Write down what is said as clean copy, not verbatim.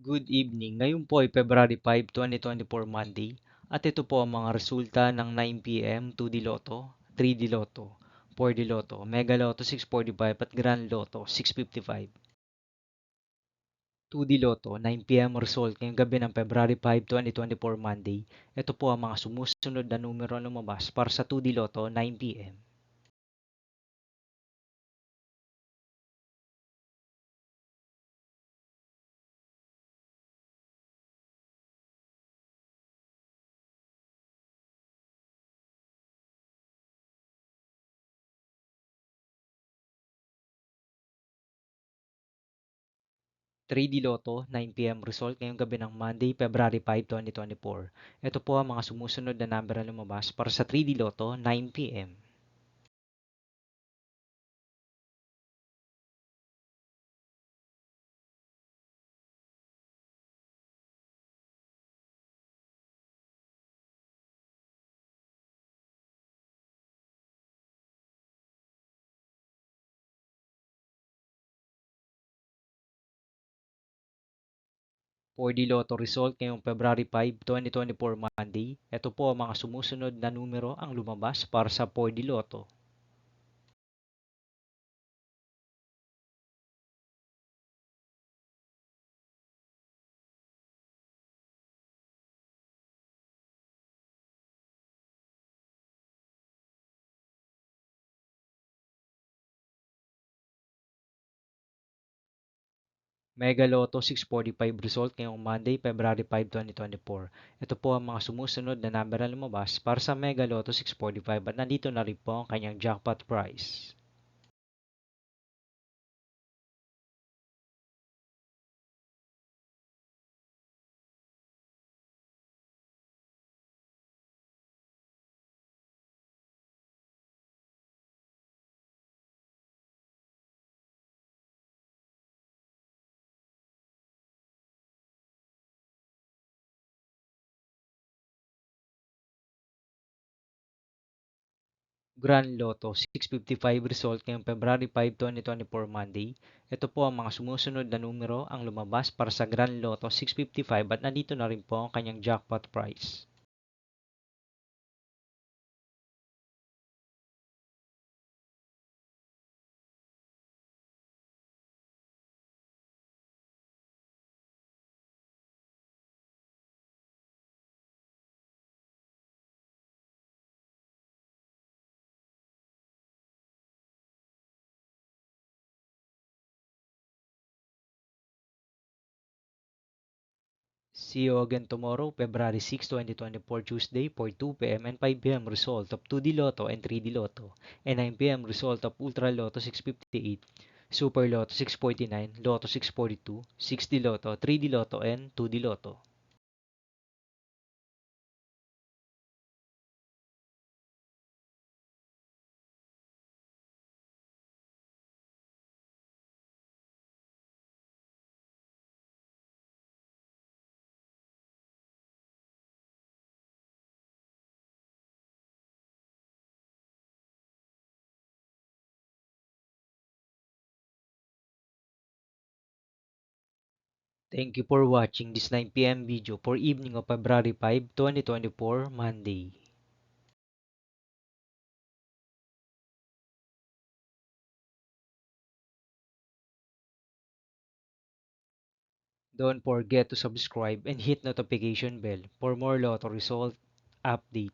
Good evening. Ngayon po ay February 5, 2024 Monday at ito po ang mga resulta ng 9 p.m. 2D Lotto, 3D Lotto, 4D Lotto, Mega Lotto 645 at Grand Lotto 655. 2D Lotto 9 p.m. result ngayong gabi ng February 5, 2024 Monday. Ito po ang mga sumusunod na numero na lumabas para sa 2D Lotto 9 p.m. 3D Lotto 9 p.m. result ngayong gabi ng Monday, February 5, 2024. Ito po ang mga sumusunod na number na lumabas para sa 3D Lotto 9 p.m. For the Lotto result ngayong February 5, 2024 Monday, ito po ang mga sumusunod na numero ang lumabas para sa 4D Lotto. Mega Lotto 645 result ngayong Monday, February 5, 2024. Ito po ang mga sumusunod na number na lumabas para sa Mega Lotto 645 at nandito na rin po ang kanyang jackpot prize. Grand Lotto 655 result ngayong February 5, 2024 Monday. Ito po ang mga sumusunod na numero ang lumabas para sa Grand Lotto 655 at nandito na rin po ang kanyang jackpot prize. See you again tomorrow, February 6, 2024, Tuesday for 2 p.m. and 5 p.m. result of 2D Lotto and 3D Lotto, and 9 p.m. result of Ultra Lotto 658, Super Lotto 649, Lotto 642, 6D Lotto, 3D Lotto, and 2D Lotto. Thank you for watching this 9 p.m. video for evening of February 5, 2024, Monday. Don't forget to subscribe and hit notification bell for more lotto result update.